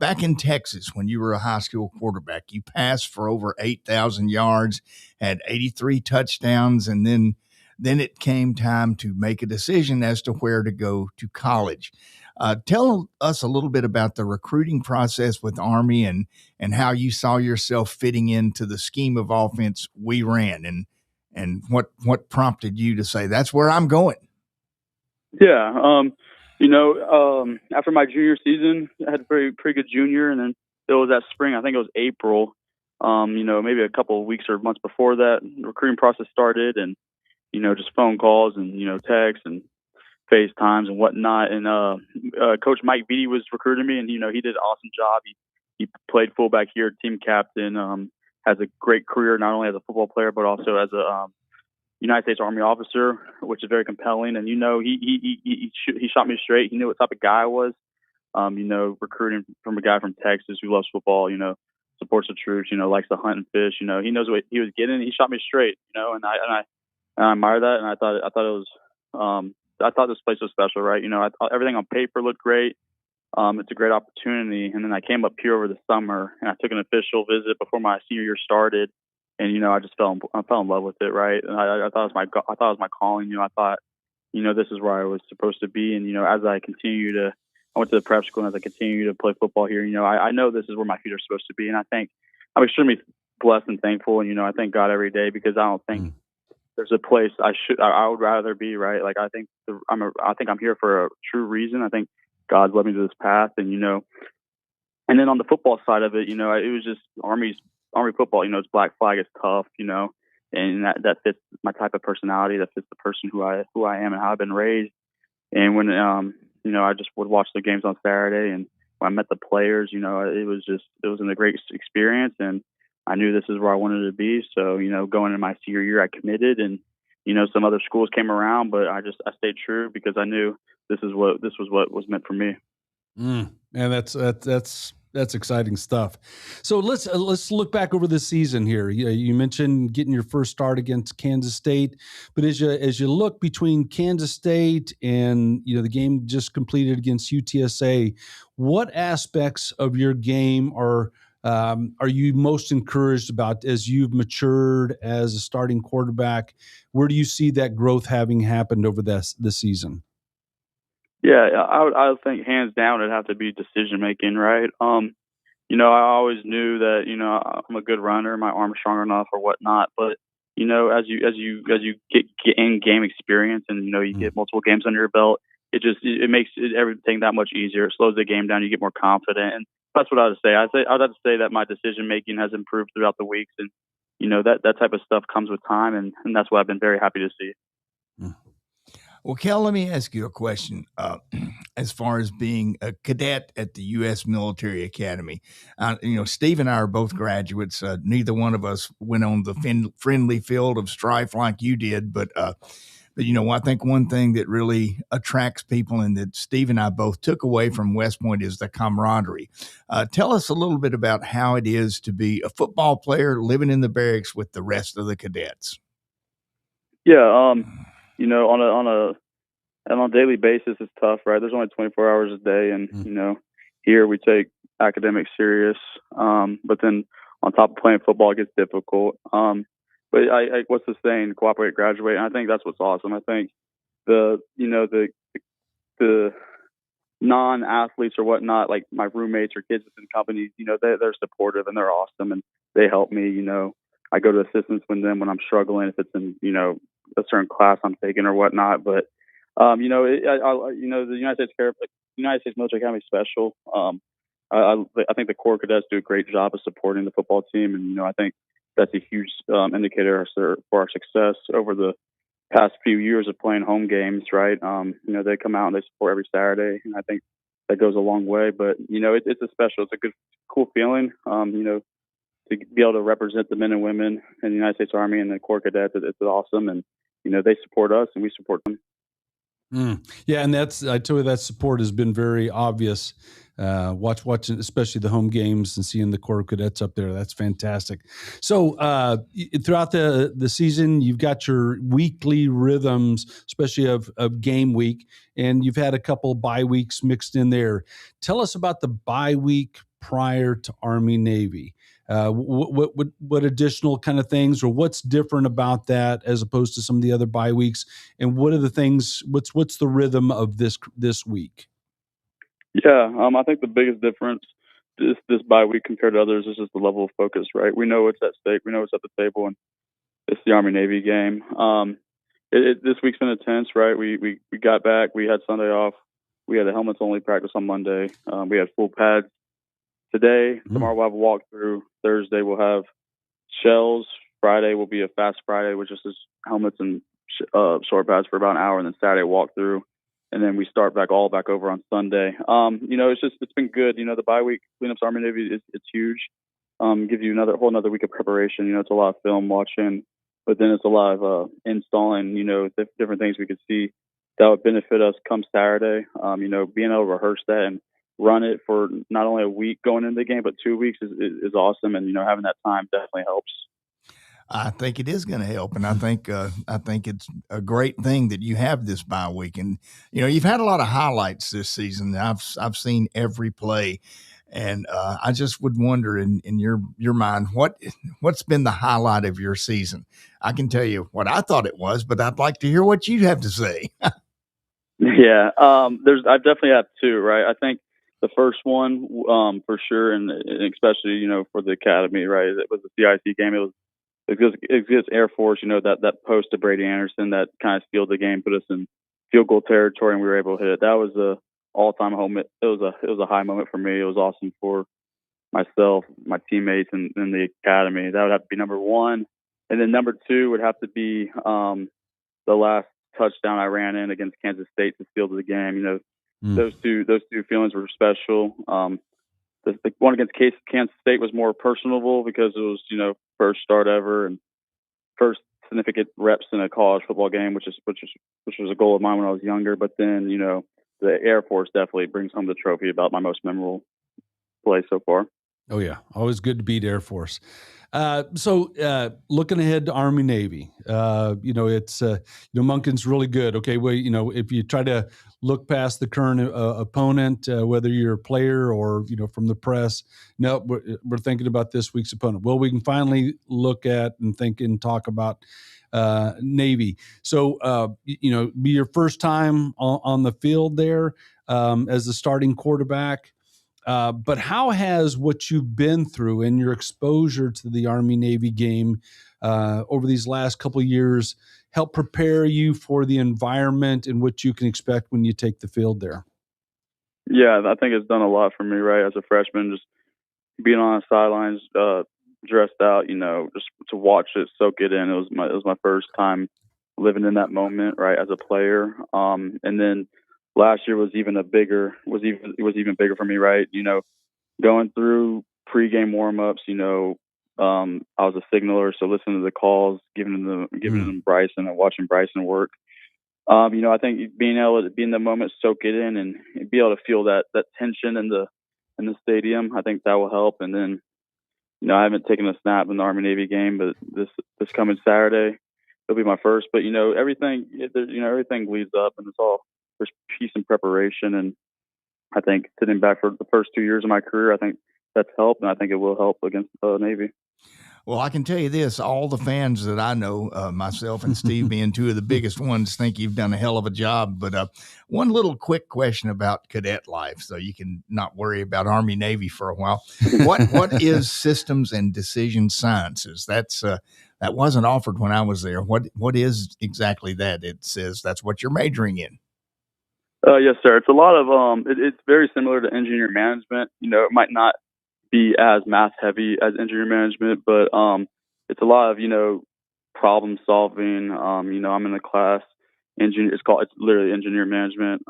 Speaker 5: Back in Texas, when you were a high school quarterback, you passed for over 8,000 yards, had 83 touchdowns, and then then it came time to make a decision as to where to go to college. Tell us a little bit about the recruiting process with Army and how you saw yourself fitting into the scheme of offense we ran, and what prompted you to say, that's where I'm going.
Speaker 13: Yeah. After my junior season, I had a pretty good junior, and then it was that spring, I think it was April, maybe a couple of weeks or months before that, the recruiting process started, and, just phone calls and, texts and FaceTimes and whatnot. And Coach Mike Beatty was recruiting me, and, he did an awesome job. He played fullback here, team captain, has a great career, not only as a football player, but also as a United States Army officer, which is very compelling. And, he shot me straight. He knew what type of guy I was, recruiting from a guy from Texas who loves football, supports the troops, likes to hunt and fish. He knows what he was getting. He shot me straight, and I admire that. And I thought it was, I thought this place was special, right? Everything on paper looked great. It's a great opportunity. And then I came up here over the summer, and I took an official visit before my senior year started. And, I just fell in love with it, right? And I thought it was my calling. I thought, this is where I was supposed to be. And, as I went to the prep school, and as I continue to play football here, I know this is where my feet are supposed to be. And I think I'm extremely blessed and thankful. And, I thank God every day, because I don't think there's a place I would rather be, right? Like, I think I'm here for a true reason. I think God's led me to this path, and, and then on the football side of it, it was just Army football, it's black flag, it's tough, and that fits my type of personality, that fits the person who I am and how I've been raised. And when, I just would watch the games on Saturday, and when I met the players, it was a great experience, and I knew this is where I wanted to be. So, going into my senior year, I committed, and, some other schools came around, but I stayed true, because I knew this was what was meant for me.
Speaker 6: And that's exciting stuff. So let's look back over the season here. You mentioned getting your first start against Kansas State, but as you look between Kansas State and the game just completed against UTSA, what aspects of your game are you most encouraged about as you've matured as a starting quarterback? Where do you see that growth having happened over this season?
Speaker 13: Yeah, I would think hands down it'd have to be decision making, right? I always knew that I'm a good runner, my arm's strong enough or whatnot. But as you get in game experience, and you get multiple games under your belt, it makes everything that much easier. It slows the game down. You get more confident, and that's what I would say. I'd have to say that my decision making has improved throughout the weeks, and that type of stuff comes with time, and that's what I've been very happy to see.
Speaker 5: Well, Kel, let me ask you a question. As far as being a cadet at the U.S. Military Academy, Steve and I are both graduates. Neither one of us went on the friendly field of strife like you did, but I think one thing that really attracts people, and that Steve and I both took away from West Point, is the camaraderie. Tell us a little bit about how it is to be a football player living in the barracks with the rest of the cadets.
Speaker 13: Yeah, on a daily basis, it's tough, right? There's only 24 hours a day, and here we take academics serious. But then on top of playing football, it gets difficult. But I what's the saying? Cooperate, graduate. And I think that's what's awesome. I think the non-athletes or whatnot, like my roommates or kids within companies, they're supportive and they're awesome, and they help me. I go to assistance with them when I'm struggling, if it's in a certain class I'm taking or whatnot. But the United States Military Academy is special. I think the Corps cadets do a great job of supporting the football team, and I think that's a huge indicator for our success over the past few years of playing home games. Right? They come out and they support every Saturday, and I think that goes a long way. But it's a good, cool feeling. To be able to represent the men and women in the United States Army and the Corps cadets, it's awesome. And they support us, and we support them.
Speaker 6: Yeah, and I tell you, that support has been very obvious. Watching, especially the home games and seeing the Corps cadets up there, that's fantastic. So throughout the season, you've got your weekly rhythms, especially of game week, and you've had a couple bye weeks mixed in there. Tell us about the bye week prior to Army Navy. What additional kind of things, or what's different about that as opposed to some of the other bye weeks? And what are the things? What's the rhythm of this week?
Speaker 13: Yeah, I think the biggest difference this bye week compared to others is just the level of focus. Right, we know what's at stake, we know what's at the table, and it's the Army Navy game. This week's been intense. Right, we got back, we had Sunday off, we had a helmets only practice on Monday, we had full pads today. Tomorrow we'll have a walkthrough. Thursday we'll have shells. Friday will be a fast Friday, which is just helmets and short pads for about an hour, and then Saturday walkthrough, and then we start back over on Sunday. It's been good. The bye week cleanups Army Navy it's huge. Gives you whole another week of preparation. It's a lot of film watching, but then it's a lot of installing. Different things we could see that would benefit us come Saturday. Being able to rehearse that and run it for not only a week going into the game, but 2 weeks is awesome. And, having that time definitely helps.
Speaker 5: I think it is going to help, and I think it's a great thing that you have this bye week. And you've had a lot of highlights this season. I've seen every play, and I just would wonder in your mind what's been the highlight of your season. I can tell you what I thought it was, but I'd like to hear what you have to say.
Speaker 13: Yeah, I definitely have two. Right, I think the first one for sure, and especially for the academy. Right, it was the CIC game. It was against Air Force, that post to Brady Anderson that kind of sealed the game, put us in field goal territory, and we were able to hit it. That was a all-time home. It was a high moment for me. It was awesome for myself, my teammates, and the academy. That would have to be number one, and then number two would have to be the last touchdown I ran in against Kansas State to seal the game. Those two feelings were special. The one against Kansas State was more personable because it was, first start ever and first significant reps in a college football game, which was a goal of mine when I was younger. But then, the Air Force definitely brings home the trophy about my most memorable play so far.
Speaker 6: Oh yeah, always good to beat Air Force. So looking ahead to Army Navy, it's Monken's really good. Okay, well, if you try to look past the current opponent, whether you're a player or from the press, no, we're thinking about this week's opponent. Well, we can finally look at and think and talk about Navy. So be your first time on the field there as the starting quarterback. But how has what you've been through and your exposure to the Army-Navy game over these last couple of years helped prepare you for the environment and what you can expect when you take the field there?
Speaker 13: Yeah, I think it's done a lot for me, right? As a freshman, just being on the sidelines, dressed out, just to watch it, soak it in. It was my first time living in that moment, right, as a player. And then last year was even bigger for me, right? Going through pregame warm-ups, I was a signaler, so listening to the calls, giving them Bryson and watching Bryson work. I think being able to be in the moment, soak it in, and be able to feel that tension in the stadium, I think that will help. And then, I haven't taken a snap in the Army Navy game, but this coming Saturday, it'll be my first. But everything leads up, and there's peace and preparation. And I think sitting back for the first 2 years of my career, I think that's helped, and I think it will help against Navy.
Speaker 5: Well, I can tell you this, all the fans that I know, myself and Steve being two of the biggest ones, think you've done a hell of a job. But one little quick question about cadet life, so you can not worry about Army Navy for a while. What is systems and decision sciences? That wasn't offered when I was there. What is exactly that? It says that's what you're majoring in.
Speaker 13: Yes, sir. It's a lot of it's very similar to engineer management. It might not be as math heavy as engineer management, but it's a lot of problem solving. I'm in a class it's literally engineer management.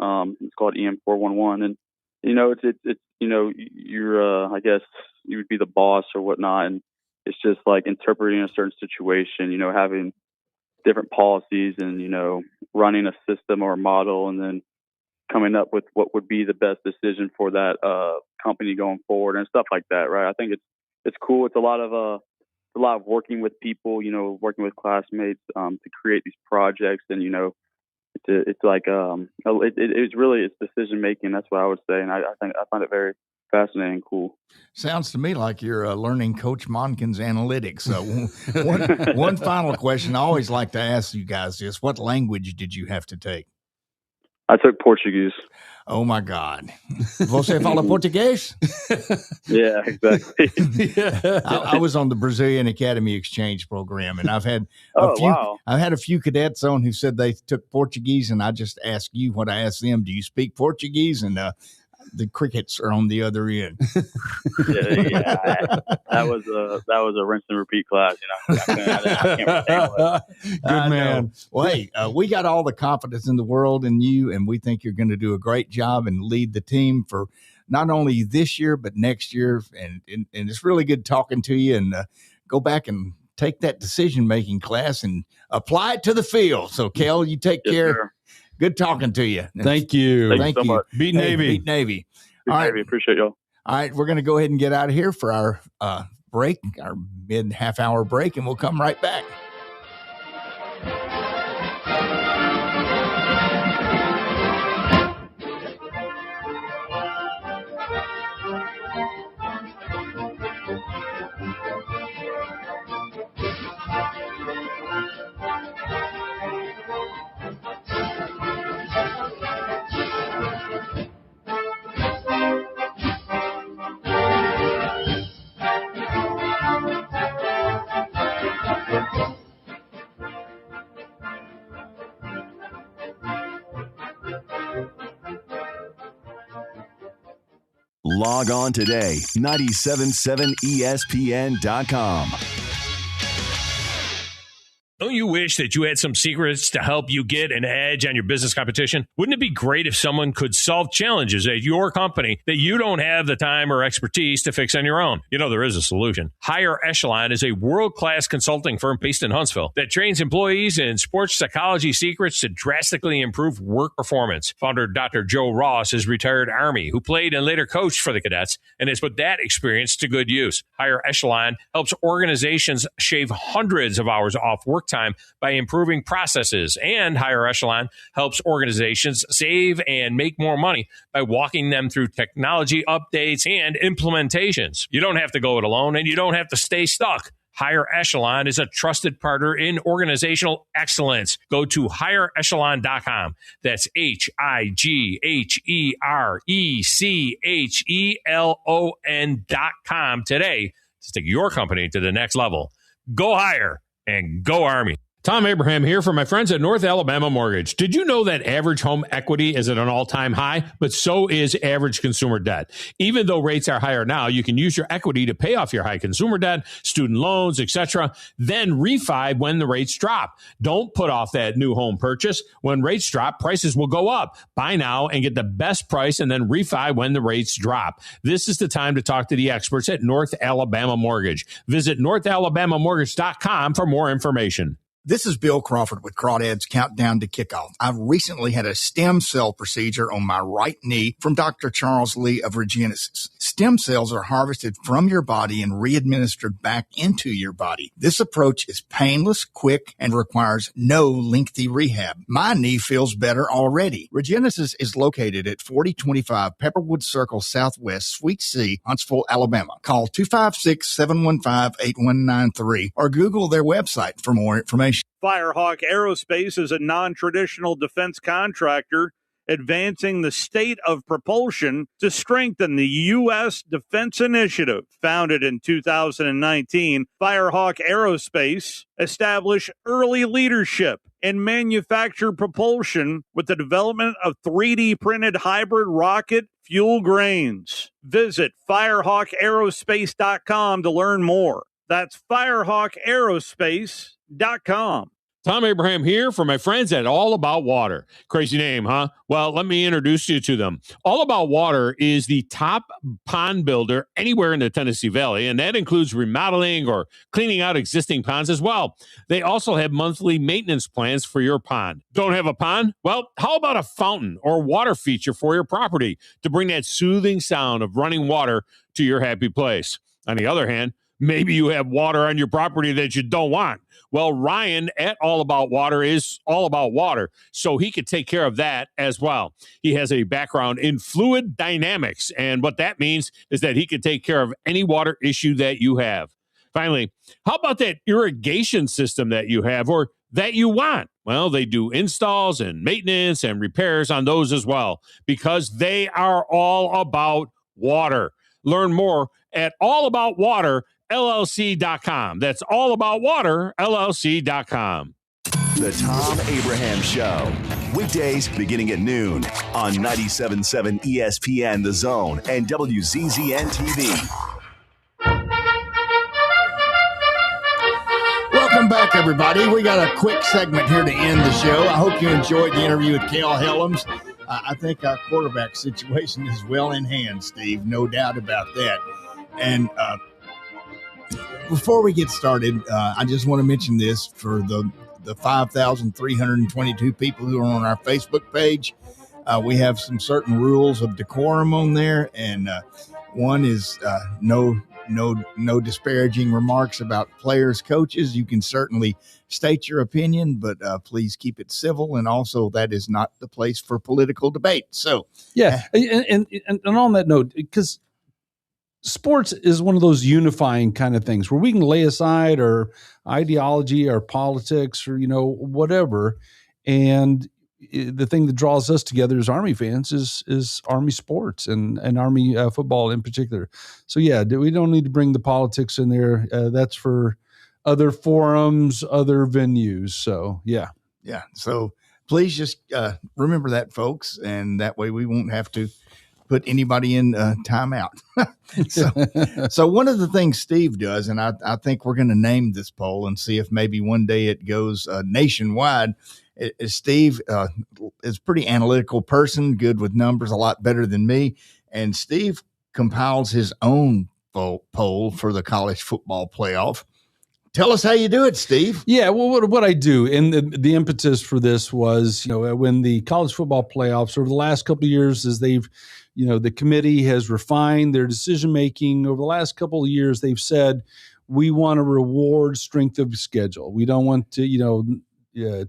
Speaker 13: It's called EM 411, and it's you're I guess you would be the boss or whatnot, and it's just like interpreting a certain situation. Having different policies and running a system or a model, and then coming up with what would be the best decision for that company going forward and stuff like that, right? I think it's cool. It's a lot of working with people, working with classmates to create these projects, and it's like it's decision making. That's what I would say, and I find it very fascinating, cool.
Speaker 5: Sounds to me like you're learning Coach Monken's analytics. So one final question I always like to ask you guys is, what language did you have to take?
Speaker 13: I took Portuguese.
Speaker 5: Oh, my God. Você fala português?
Speaker 13: Yeah, exactly.
Speaker 5: I was on the Brazilian Academy Exchange program, and I've had a few cadets on who said they took Portuguese, and I just asked you what I asked them. Do you speak Portuguese? And the crickets are on the other end.
Speaker 13: That was a rinse and repeat class. I can't retain it.
Speaker 5: Good man. Well, hey, we got all the confidence in the world in you, and we think you're going to do a great job and lead the team for not only this year but next year. And it's really good talking to you. And go back and take that decision-making class and apply it to the field. So, Kel, you take care.
Speaker 13: Sir.
Speaker 5: Good talking to you.
Speaker 6: Thank you.
Speaker 5: Thank you so much.
Speaker 6: Beat Navy.
Speaker 5: Beat Navy.
Speaker 13: All right. Navy. Appreciate y'all.
Speaker 5: All right. We're going to go ahead and get out of here for our break, our mid-half-hour break, and we'll come right back.
Speaker 4: Log on today, 977ESPN.com.
Speaker 7: Don't you wish that you had some secrets to help you get an edge on your business competition? Wouldn't it be great if someone could solve challenges at your company that you don't have the time or expertise to fix on your own? There is a solution. Higher Echelon is a world-class consulting firm based in Huntsville that trains employees in sports psychology secrets to drastically improve work performance. Founder Dr. Joe Ross is retired Army who played and later coached for the cadets and has put that experience to good use. Higher Echelon helps organizations shave hundreds of hours off work time by improving processes, and Higher Echelon helps organizations save and make more money by walking them through technology updates and implementations. You don't have to go it alone, and you don't have to stay stuck. Higher Echelon is a trusted partner in organizational excellence. Go to higherechelon.com. That's HIGHERECHELON.com today to take your company to the next level. Go higher and go Army. Tom Abraham here for my friends at North Alabama Mortgage. Did you know that average home equity is at an all-time high, but so is average consumer debt? Even though rates are higher now, you can use your equity to pay off your high consumer debt, student loans, etc., then refi when the rates drop. Don't put off that new home purchase. When rates drop, prices will go up. Buy now and get the best price and then refi when the rates drop. This is the time to talk to the experts at North Alabama Mortgage. Visit northalabamamortgage.com for more information.
Speaker 5: This is Bill Crawford with Crawdads Countdown to Kickoff. I've recently had a stem cell procedure on my right knee from Dr. Charles Lee of Regenesis. Stem cells are harvested from your body and re-administered back into your body. This approach is painless, quick, and requires no lengthy rehab. My knee feels better already. Regenesis is located at 4025 Pepperwood Circle Southwest, Suite C, Huntsville, Alabama. Call 256-715-8193 or Google their website for more information.
Speaker 8: Firehawk Aerospace is a non-traditional defense contractor advancing the state of propulsion to strengthen the U.S. Defense Initiative. Founded in 2019, Firehawk Aerospace established early leadership in manufactured propulsion with the development of 3D printed hybrid rocket fuel grains. Visit firehawkaerospace.com to learn more. That's firehawkaerospace.com.
Speaker 7: Tom Abraham here for my friends at All About Water. Crazy name, huh? Well, let me introduce you to them. All About Water is the top pond builder anywhere in the Tennessee Valley, and that includes remodeling or cleaning out existing ponds as well. They also have monthly maintenance plans for your pond. Don't have a pond? Well, how about a fountain or water feature for your property to bring that soothing sound of running water to your happy place? On the other hand,
Speaker 14: Maybe you have water on your property that you don't want. Well, Ryan at All About Water is all about water, so he could take care of that as well. He has a background in fluid dynamics, and what that means is that he can take care of any water issue that you have. Finally, how about that irrigation system that you have or that you want? Well, they do installs and maintenance and repairs on those as well, because they are all about water. Learn more at allaboutwaterllc.com. That's allaboutwaterllc.com.
Speaker 4: The Tom Abraham Show. Weekdays beginning at noon on 97.7 ESPN The Zone and WZZN TV.
Speaker 5: Welcome back, everybody. We got a quick segment here to end the show. I hope you enjoyed the interview with Cale Helms. I think our quarterback situation is well in hand, Steve. No doubt about that. And before we get started, I just want to mention this for the 5,322 people who are on our Facebook page. We have some certain rules of decorum on there, and one is no disparaging remarks about players, coaches. You can certainly state your opinion, but please keep it civil. And also, that is not the place for political debate. So,
Speaker 6: yeah. And on that note, because sports is one of those unifying kind of things where we can lay aside our ideology, our politics, or, whatever. And the thing that draws us together as Army fans is Army sports and Army football in particular. So yeah, we don't need to bring the politics in there. That's for other forums, other venues. So yeah.
Speaker 5: Yeah. So please just remember that, folks. And that way we won't have to put anybody in timeout. So one of the things Steve does, and I think we're going to name this poll and see if maybe one day it goes nationwide. Steve is a pretty analytical person, good with numbers, a lot better than me. And Steve compiles his own poll for the college football playoff. Tell us how you do it, Steve.
Speaker 6: Yeah, well, what I do, and the impetus for this was, when the college football playoffs over the last couple of years, as they've, the committee has refined their decision-making over the last couple of years, they've said, we want to reward strength of schedule. We don't want to,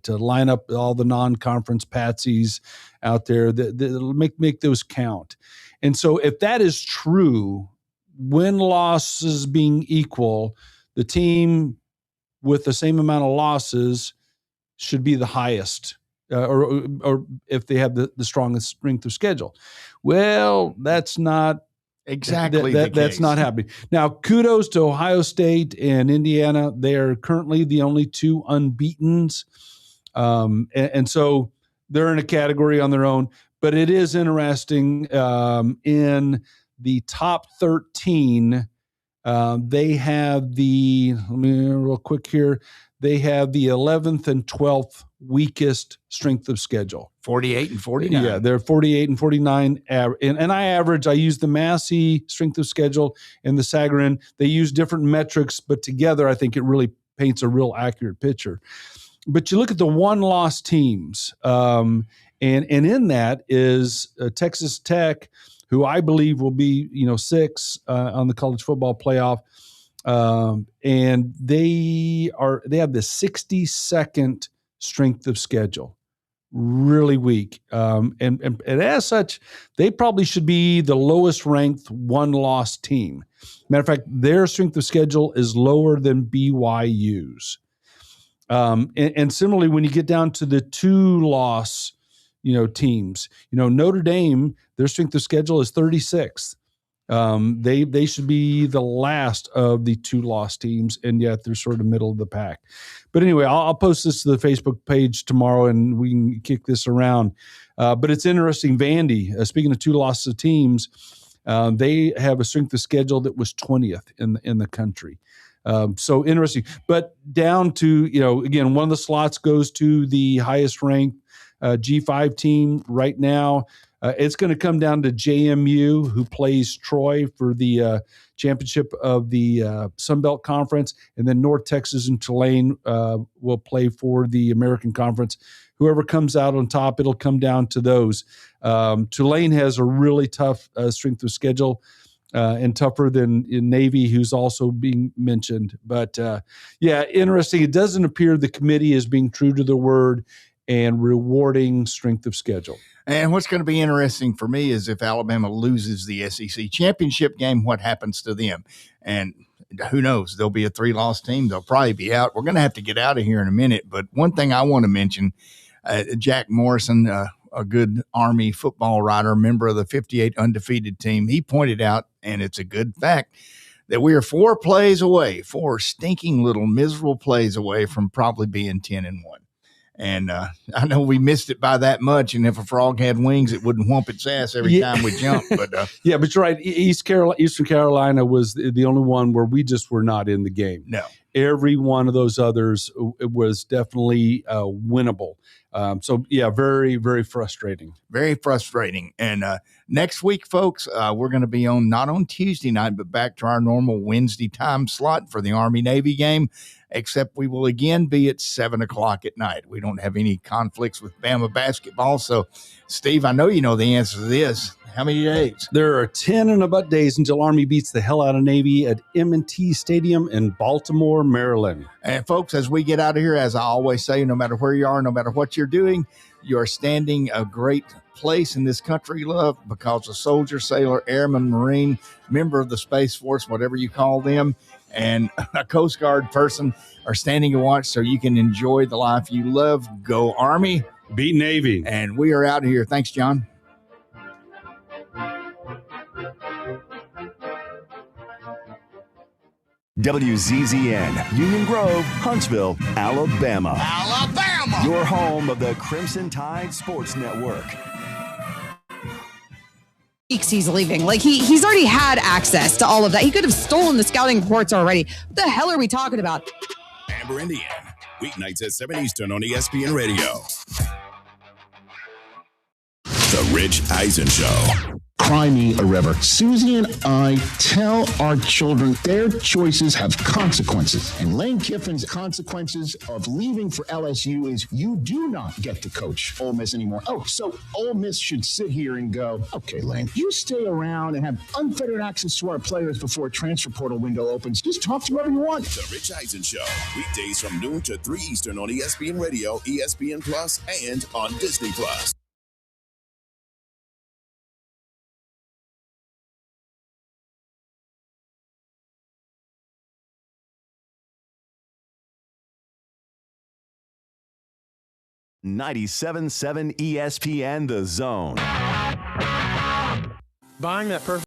Speaker 6: to line up all the non-conference patsies out there that make those count. And so if that is true, win-losses being equal, the team with the same amount of losses should be the highest, or if they have the strongest strength of schedule. Well, that's not
Speaker 5: exactly
Speaker 6: that's not happening. Now, kudos to Ohio State and Indiana. They are currently the only two unbeatens. And so they're in a category on their own. But it is interesting, in the top 13, they have let me real quick here, they have the 11th and 12th weakest strength of schedule.
Speaker 5: 48 and 49.
Speaker 6: Yeah, they're 48 and 49. And I use the Massey strength of schedule and the Sagarin. They use different metrics, but together I think it really paints a real accurate picture. But you look at the one-loss teams, and in that is Texas Tech, who I believe will be 6 on the college football playoff, and they have the 62nd strength of schedule, really weak, and as such, they probably should be the lowest ranked one-loss team. Matter of fact, their strength of schedule is lower than BYU's. And similarly, when you get down to the 2-loss, teams, Notre Dame, their strength of schedule is 36th. They should be the last of the 2-loss teams, and yet they're sort of middle of the pack. But anyway, I'll post this to the Facebook page tomorrow, and we can kick this around. But it's interesting. Vandy, speaking of 2-loss teams, they have a strength of schedule that was 20th in the country. So interesting, but down to, again, one of the slots goes to the highest ranked G5 team right now. It's going to come down to JMU, who plays Troy for the championship of the Sun Belt Conference, and then North Texas and Tulane will play for the American Conference. Whoever comes out on top, it'll come down to those. Tulane has a really tough strength of schedule. and tougher than in Navy, who's also being mentioned. But yeah, interesting. It doesn't appear the committee is being true to their word and rewarding strength of schedule.
Speaker 5: And what's going to be interesting for me is if Alabama loses the SEC championship game, what happens to them? And who knows? There'll be a 3-loss team. They'll probably be out. We're going to have to get out of here in a minute. But one thing I want to mention, Jack Morrison, a good Army football writer, member of the 58 undefeated team, he pointed out, and it's a good fact, that we are 4 stinking little miserable plays away from probably being 10-1. And I know we missed it by that much. And if a frog had wings, it wouldn't whump its ass every time we jumped. But
Speaker 6: yeah, but you're right. Eastern Carolina was the only one where we just were not in the game.
Speaker 5: No.
Speaker 6: Every one of those others was definitely winnable. So, yeah, very, very frustrating.
Speaker 5: Very frustrating. And next week, folks, we're going to be on not on Tuesday night, but back to our normal Wednesday time slot for the Army-Navy game, except we will again be at 7 o'clock at night. We don't have any conflicts with Bama basketball. So, Steve, I know you know the answer to this. How many days?
Speaker 6: There are 10 and about days until Army beats the hell out of Navy at M&T Stadium in Baltimore, Maryland.
Speaker 5: And folks, as we get out of here, as I always say, no matter where you are, no matter what you're doing, you are standing a great place in this country, love, because a soldier, sailor, airman, Marine, member of the Space Force, whatever you call them, and a Coast Guard person are standing to watch so you can enjoy the life you love. Go Army.
Speaker 6: Beat Navy.
Speaker 5: And we are out of here. Thanks, John.
Speaker 4: WZZN, Union Grove, Huntsville, Alabama. Alabama! Your home of the Crimson Tide Sports Network.
Speaker 15: He's leaving. Like, he's already had access to all of that. He could have stolen the scouting reports already. What the hell are we talking about?
Speaker 16: Amber, Indiana. Weeknights at 7 Eastern on ESPN Radio. The Rich Eisen Show.
Speaker 17: Cry me a river. Susie and I tell our children their choices have consequences. And Lane Kiffin's consequences of leaving for LSU is you do not get to coach Ole Miss anymore. Oh, so Ole Miss should sit here and go, okay, Lane, you stay around and have unfettered access to our players before a transfer portal window opens. Just talk to whoever you want.
Speaker 16: The Rich Eisen Show. Weekdays from noon to 3 Eastern on ESPN Radio, ESPN Plus, and on Disney Plus.
Speaker 4: .97.7 ESPN The Zone.
Speaker 12: Buying that perfect